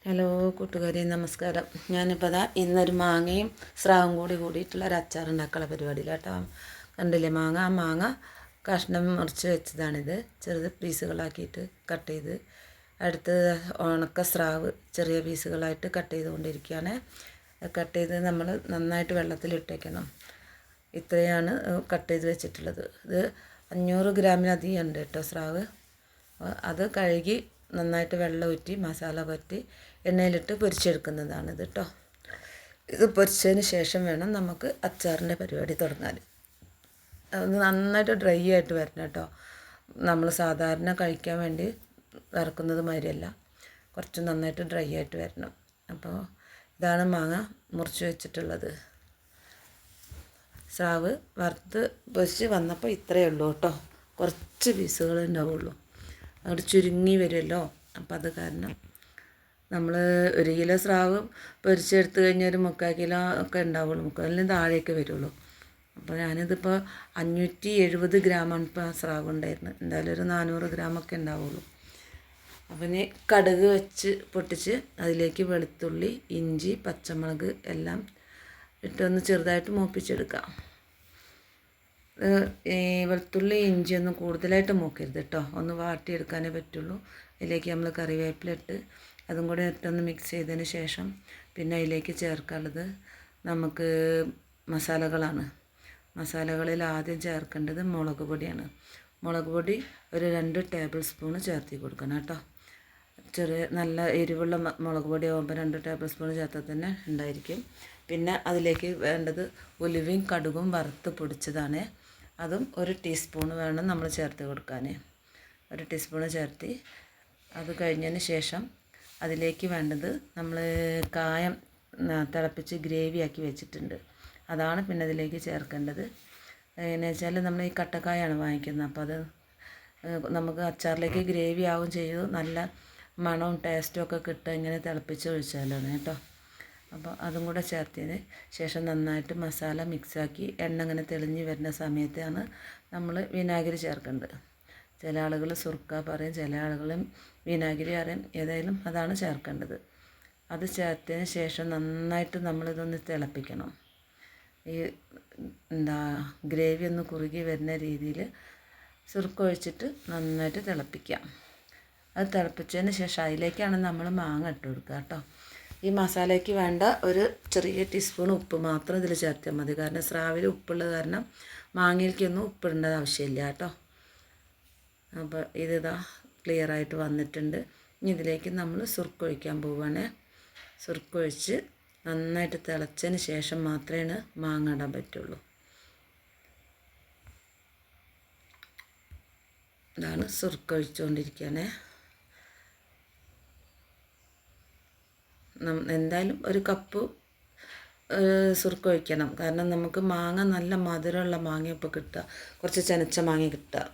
Hello കൂട്ടുകാരെ, നമസ്കാരം. ഞാനിപ്പോൾ ഇന്നൊരു മാങ്ങയും സ്രാവും കൂടിയിട്ടുള്ള ഒരു അച്ചാർ ഉണ്ടാക്കാനുള്ള പരിപാടിയിലാട്ടോ. കണ്ടില്ലേ മാങ്ങ? ആ മാങ്ങ കഷ്ണം മുറിച്ച് വെച്ചതാണിത്. ചെറുത് പീസുകളാക്കിയിട്ട് കട്ട് ചെയ്ത്. അടുത്ത് ഉണക്ക സ്രാവ് ചെറിയ പീസുകളായിട്ട് കട്ട് ചെയ്തുകൊണ്ടിരിക്കുകയാണ്. കട്ട് ചെയ്ത് നമ്മൾ നന്നായിട്ട് വെള്ളത്തിലിട്ടേക്കണം. ഇത്രയാണ് കട്ട് ചെയ്ത് വെച്ചിട്ടുള്ളത്. ഇത് 500 ഗ്രാമിലധികം ഉണ്ട് കേട്ടോ സ്രാവ്. അത് കഴുകി നന്നായിട്ട് വെള്ളം ഊറ്റി മസാല പറ്റി എണ്ണയിലിട്ട് പൊരിച്ചെടുക്കുന്നതാണ് ഇത് കേട്ടോ. ഇത് പൊരിച്ചതിന് ശേഷം വേണം നമുക്ക് അച്ചാറിൻ്റെ പരിപാടി തുടങ്ങാൻ. അത് നന്നായിട്ട് ഡ്രൈ ആയിട്ട് വരണം കേട്ടോ. നമ്മൾ സാധാരണ കഴിക്കാൻ വേണ്ടി വറക്കുന്നത് മാതിരിയല്ല, കുറച്ച് നന്നായിട്ട് ഡ്രൈ ആയിട്ട് വരണം. അപ്പോൾ ഇതാണ് മാങ്ങ മുറിച്ച് വെച്ചിട്ടുള്ളത്. സ്രാവ് വറുത്ത് പൊരിച്ച് വന്നപ്പോൾ ഇത്രയേ ഉള്ളൂ കേട്ടോ. കുറച്ച് പീസുകൾ ഉണ്ടാവുള്ളൂ. അങ്ങോട്ട് ചുരുങ്ങി വരുമല്ലോ. അപ്പം അത് കാരണം നമ്മൾ 1 കിലോ സ്രാവ് പൊരിച്ചെടുത്ത് കഴിഞ്ഞാൽ ഒരു 3/4 കിലോ ഒക്കെ ഉണ്ടാവുള്ളൂ. 3/4 താഴെയൊക്കെ വരുള്ളൂ. അപ്പോൾ ഞാനിതിപ്പോൾ 570 ഗ്രാമാണ് ഇപ്പോൾ സ്രാവ് ഉണ്ടായിരുന്നത്. എന്തായാലും ഒരു 400 ഗ്രാമൊക്കെ ഉണ്ടാവുള്ളൂ. അപ്പം ഇനി കടുക് വെച്ച് പൊട്ടിച്ച് അതിലേക്ക് വെളുത്തുള്ളി, ഇഞ്ചി, പച്ചമുളക് എല്ലാം ഇട്ടൊന്ന് ചെറുതായിട്ട് മൂപ്പിച്ചെടുക്കാം. ഈ വെളുത്തുള്ളി ഇഞ്ചിയൊന്നും കൂടുതലായിട്ട് മൂക്കരുത് കേട്ടോ. ഒന്ന് വാട്ടിയെടുക്കാനേ പറ്റുള്ളൂ. അതിലേക്ക് നമ്മൾ കറിവേപ്പില ഇട്ട് അതും കൂടെ ഇട്ടൊന്ന് മിക്സ് ചെയ്തതിന് ശേഷം പിന്നെ അതിലേക്ക് ചേർക്കാനുള്ളത് നമുക്ക് മസാലകളാണ്. മസാലകളിൽ ആദ്യം ചേർക്കേണ്ടത് മുളക് പൊടിയാണ്. മുളക് പൊടി ഒരു 2 ടേബിൾ സ്പൂൺ ചേർത്തി കൊടുക്കണം കേട്ടോ. ചെറിയ നല്ല എരിവുള്ള മുളക് പൊടി ആകുമ്പോൾ 2 ടേബിൾ സ്പൂൺ ചേർത്താൽ തന്നെ ഉണ്ടായിരിക്കും. പിന്നെ അതിലേക്ക് വേണ്ടത് ഉലുവയും കടുകും വറുത്ത് പൊടിച്ചതാണ്. അതും 1 ടീസ്പൂൺ വേണം നമ്മൾ ചേർത്ത് കൊടുക്കാൻ. 1 ടീസ്പൂൺ ചേർത്തി അത് കഴിഞ്ഞതിന് ശേഷം അതിലേക്ക് വേണ്ടത് നമ്മൾ കായം തിളപ്പിച്ച് ഗ്രേവിയാക്കി വെച്ചിട്ടുണ്ട്. അതാണ് പിന്നെ അതിലേക്ക് ചേർക്കേണ്ടത്. എങ്ങനെയാണെന്ന് വെച്ചാൽ നമ്മൾ ഈ കട്ടക്കായാണ് വാങ്ങിക്കുന്നത്. അപ്പോൾ അത് നമുക്ക് അച്ചാറിലേക്ക് ഗ്രേവി ആവും ചെയ്തു. നല്ല മണവും ടേസ്റ്റും ഒക്കെ കിട്ടുക ഇങ്ങനെ തിളപ്പിച്ച് ഒഴിച്ചാലാണ് കേട്ടോ. അപ്പോൾ അതും കൂടെ ചേർത്തതിന് ശേഷം നന്നായിട്ട് മസാല മിക്സാക്കി എണ്ണ ഇങ്ങനെ തെളിഞ്ഞ് വരുന്ന സമയത്താണ് നമ്മൾ വിനാഗിരി ചേർക്കേണ്ടത്. ചില ആളുകൾ സുർക്ക പറയും, ചില ആളുകൾ വിനാഗിരി പറയും. ഏതായാലും അതാണ് ചേർക്കേണ്ടത്. അത് ചേർത്തതിന് ശേഷം നന്നായിട്ട് നമ്മളിതൊന്ന് തിളപ്പിക്കണം. ഈ ഗ്രേവി ഒന്ന് കുറുകി വരുന്ന രീതിയിൽ സുർക്ക ഒഴിച്ചിട്ട് നന്നായിട്ട് തിളപ്പിക്കാം. അത് തിളപ്പിച്ചതിന് ശേഷം അതിലേക്കാണ് നമ്മൾ മാങ്ങ ഇട്ട് കൊടുക്കുക കേട്ടോ. ഈ മസാലയ്ക്ക് വേണ്ട ഒരു ചെറിയ ടീസ്പൂൺ ഉപ്പ് മാത്രം ഇതിൽ ചേർത്താൽ മതി. കാരണം സ്രാവിൽ ഉപ്പുള്ളത് കാരണം മാങ്ങയിലേക്കൊന്നും ഉപ്പിടേണ്ട ആവശ്യമില്ല കേട്ടോ. അപ്പോൾ ഇതിതാ ക്ലിയറായിട്ട് വന്നിട്ടുണ്ട്. ഇനി ഇതിലേക്ക് നമ്മൾ സുർക്ക ഒഴിക്കാൻ പോവുകയാണ്. സുർക്ക ഒഴിച്ച് നന്നായിട്ട് തിളച്ചതിന് ശേഷം മാത്രമേ മാങ്ങ ഇടാൻ പറ്റുള്ളൂ. ഇതാണ് സുർക്ക ഒഴിച്ചുകൊണ്ടിരിക്കുകയാണ്. എന്തായാലും 1 കപ്പ് സുർക്ക ഒഴിക്കണം. കാരണം നമുക്ക് മാങ്ങ നല്ല മധുരമുള്ള മാങ്ങ ഇപ്പോൾ കിട്ടുക, കുറച്ച് ചെനച്ച മാങ്ങ കിട്ടുക,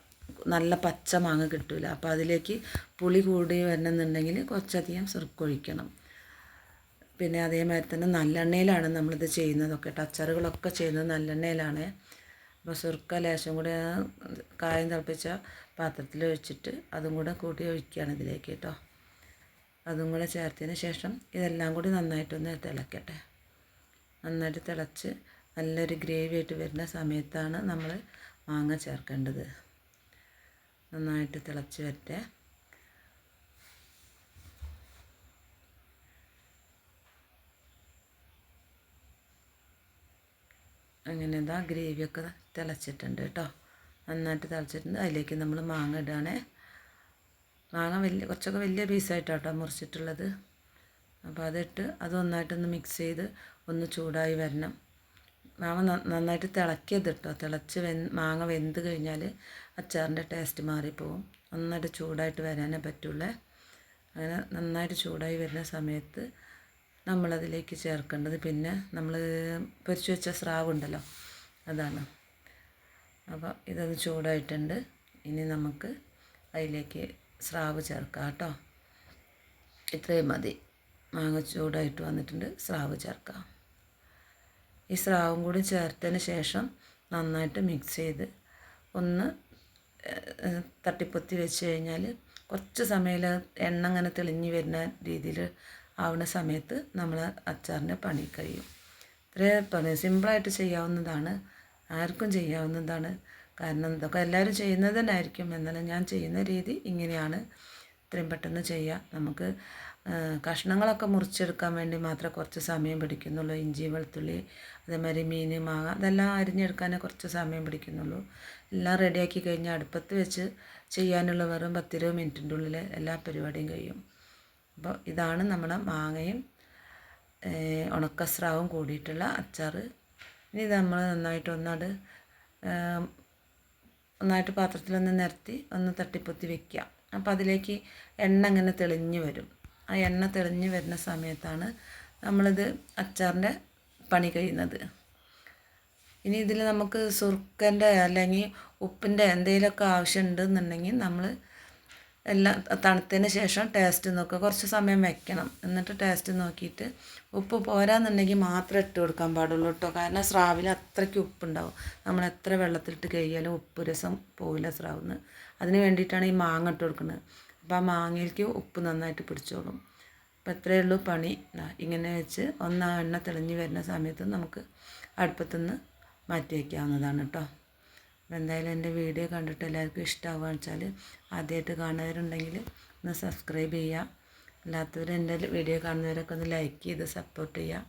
നല്ല പച്ച മാങ്ങ കിട്ടില്ല. അപ്പോൾ അതിലേക്ക് പുളി കൂടി വരണമെന്നുണ്ടെങ്കിൽ കുറച്ചധികം സുർക്ക ഒഴിക്കണം. പിന്നെ അതേമാതിരി തന്നെ നല്ലെണ്ണയിലാണ് നമ്മളിത് ചെയ്യുന്നതൊക്കെ. അച്ചാറുകളൊക്കെ ചെയ്യുന്നത് നല്ലെണ്ണയിലാണ്. അപ്പോൾ സുർക്ക ലേശം കൂടെ കായം തിളപ്പിച്ച പാത്രത്തിൽ ഒഴിച്ചിട്ട് അതും കൂടെ കൂട്ടി ഒഴിക്കുകയാണ് ഇതിലേക്ക് കേട്ടോ. അതും കൂടെ ചേർത്തതിന് ശേഷം ഇതെല്ലാം കൂടി നന്നായിട്ടൊന്ന് തിളക്കട്ടെ. നന്നായിട്ട് തിളച്ച് നല്ലൊരു ഗ്രേവി ആയിട്ട് വരുന്ന സമയത്താണ് നമ്മൾ മാങ്ങ ചേർക്കേണ്ടത്. നന്നായിട്ട് തിളച്ച് വരട്ടെ. അങ്ങനെ ഗ്രേവിയൊക്കെ തിളച്ചിട്ടുണ്ട് കേട്ടോ. നന്നായിട്ട് തിളച്ചിട്ടുണ്ട്. അതിലേക്ക് നമ്മൾ മാങ്ങ ഇടുകയാണ്. മാങ്ങ കുറച്ചൊക്കെ വലിയ പീസായിട്ടാട്ടോ മുറിച്ചിട്ടുള്ളത്. അപ്പോൾ അതിട്ട് അത് നന്നായിട്ടൊന്ന് മിക്സ് ചെയ്ത് ഒന്ന് ചൂടായി വരണം. മാങ്ങ നന്നായിട്ട് തിളക്കിയത് കേട്ടോ. തിളച്ച് മാങ്ങ വെന്ത് കഴിഞ്ഞാൽ അച്ചാറിൻ്റെ ടേസ്റ്റ് മാറിപ്പോവും. നന്നായിട്ട് ചൂടായിട്ട് വരാനേ പറ്റുള്ളൂ. അങ്ങനെ നന്നായിട്ട് ചൂടായി വരുന്ന സമയത്ത് നമ്മളതിലേക്ക് ചേർക്കേണ്ടത് പിന്നെ നമ്മൾ പൊരിച്ച് വെച്ച സ്രാവുണ്ടല്ലോ, അതാണ്. അപ്പോൾ ഇതൊന്ന് ചൂടായിട്ടുണ്ട്. ഇനി നമുക്ക് അതിലേക്ക് സ്രാവ് ചേർക്കാം കേട്ടോ. ഇത്രയും മതി. മാങ്ങ ചൂടായിട്ട് വന്നിട്ടുണ്ട്. സ്രാവ് ചേർക്കാം. ഈ സ്രാവും കൂടി ചേർത്തതിന് ശേഷം നന്നായിട്ട് മിക്സ് ചെയ്ത് ഒന്ന് തട്ടിപ്പൊത്തി വെച്ച് കഴിഞ്ഞാൽ കുറച്ച് സമയം എണ്ണ ഇങ്ങനെ തെളിഞ്ഞ് വരുന്ന രീതിയിൽ ആവുന്ന സമയത്ത് നമ്മൾ അച്ചാറിൻ്റെ പണി കഴിയും. ഇത്രേ പണി സിമ്പിളായിട്ട് ചെയ്യാവുന്നതാണ്, ആർക്കും ചെയ്യാവുന്നതാണ്. കാരണം ഇതൊക്കെ എല്ലാവരും ചെയ്യുന്നത് തന്നെ ആയിരിക്കും, എന്നാലും ഞാൻ ചെയ്യുന്ന രീതി ഇങ്ങനെയാണ്. ഇത്രയും പെട്ടെന്ന് ചെയ്യാം. നമുക്ക് കഷ്ണങ്ങളൊക്കെ മുറിച്ചെടുക്കാൻ വേണ്ടി മാത്രമേ കുറച്ച് സമയം പിടിക്കുന്നുള്ളൂ. ഇഞ്ചി, വെളുത്തുള്ളി, അതേമാതിരി മീൻ, മാങ്ങ അതെല്ലാം അരിഞ്ഞെടുക്കാനേ കുറച്ച് സമയം പിടിക്കുന്നുള്ളൂ. എല്ലാം റെഡിയാക്കി കഴിഞ്ഞാൽ അടുപ്പത്ത് വെച്ച് ചെയ്യാനുള്ള വെറും 10-20 മിനിറ്റിൻ്റെ ഉള്ളിൽ എല്ലാ പരിപാടിയും കഴിയും. അപ്പോൾ ഇതാണ് നമ്മുടെ മാങ്ങയും ഉണക്കസ്രാവും കൂടിയിട്ടുള്ള അച്ചാർ. ഇനി ഇത് നമ്മൾ നന്നായിട്ട് പാത്രത്തിലൊന്ന് നിരത്തി ഒന്ന് തട്ടിപ്പൊത്തി വെക്കുക. അപ്പോൾ അതിലേക്ക് എണ്ണ ഇങ്ങനെ തെളിഞ്ഞ് വരും. ആ എണ്ണ തെളിഞ്ഞ് വരുന്ന സമയത്താണ് നമ്മളിത് അച്ചാറിൻ്റെ പണി കഴിയുന്നത്. ഇനി ഇതിൽ നമുക്ക് സുർക്കൻ്റെ അല്ലെങ്കിൽ ഉപ്പിൻ്റെ എന്തെങ്കിലുമൊക്കെ ആവശ്യമുണ്ടെന്നുണ്ടെങ്കിൽ നമ്മൾ എല്ലാം തണുത്തതിന് ശേഷം ടേസ്റ്റ് നോക്കുക. കുറച്ച് സമയം വെക്കണം. എന്നിട്ട് ടേസ്റ്റ് നോക്കിയിട്ട് ഉപ്പ് പോരാന്നുണ്ടെങ്കിൽ മാത്രമേ ഇട്ട് കൊടുക്കാൻ പാടുള്ളൂ കേട്ടോ. കാരണം സ്രാവിൽ അത്രയ്ക്ക് ഉപ്പുണ്ടാവും. നമ്മൾ എത്ര വെള്ളത്തിലിട്ട് കഴിയാലും ഉപ്പ് രസം പോവില്ല സ്രാവിന്. അതിന് വേണ്ടിയിട്ടാണ് ഈ മാങ്ങ ഇട്ട് കൊടുക്കുന്നത്. അപ്പോൾ ആ മാങ്ങയിലേക്ക് ഉപ്പ് നന്നായിട്ട് പിടിച്ചോളും. അപ്പോൾ ഇത്രയേ ഉള്ളൂ പണി. ഇങ്ങനെ വെച്ച് ഒന്ന് ആ എണ്ണ തെളിഞ്ഞ് വരുന്ന സമയത്ത് നമുക്ക് അടുപ്പത്തുനിന്ന് മാറ്റി വയ്ക്കാവുന്നതാണ് കേട്ടോ. അപ്പോൾ എന്തായാലും എൻ്റെ വീഡിയോ കണ്ടിട്ട് എല്ലാവർക്കും ഇഷ്ടമാവുകയെന്ന് വെച്ചാൽ ആദ്യമായിട്ട് കാണുന്നവരുണ്ടെങ്കിൽ ഒന്ന് സബ്സ്ക്രൈബ് ചെയ്യുക. അല്ലാത്തവർ എൻ്റെ വീഡിയോ കാണുന്നവരൊക്കെ ഒന്ന് ലൈക്ക് ചെയ്ത് സപ്പോർട്ട് ചെയ്യുക.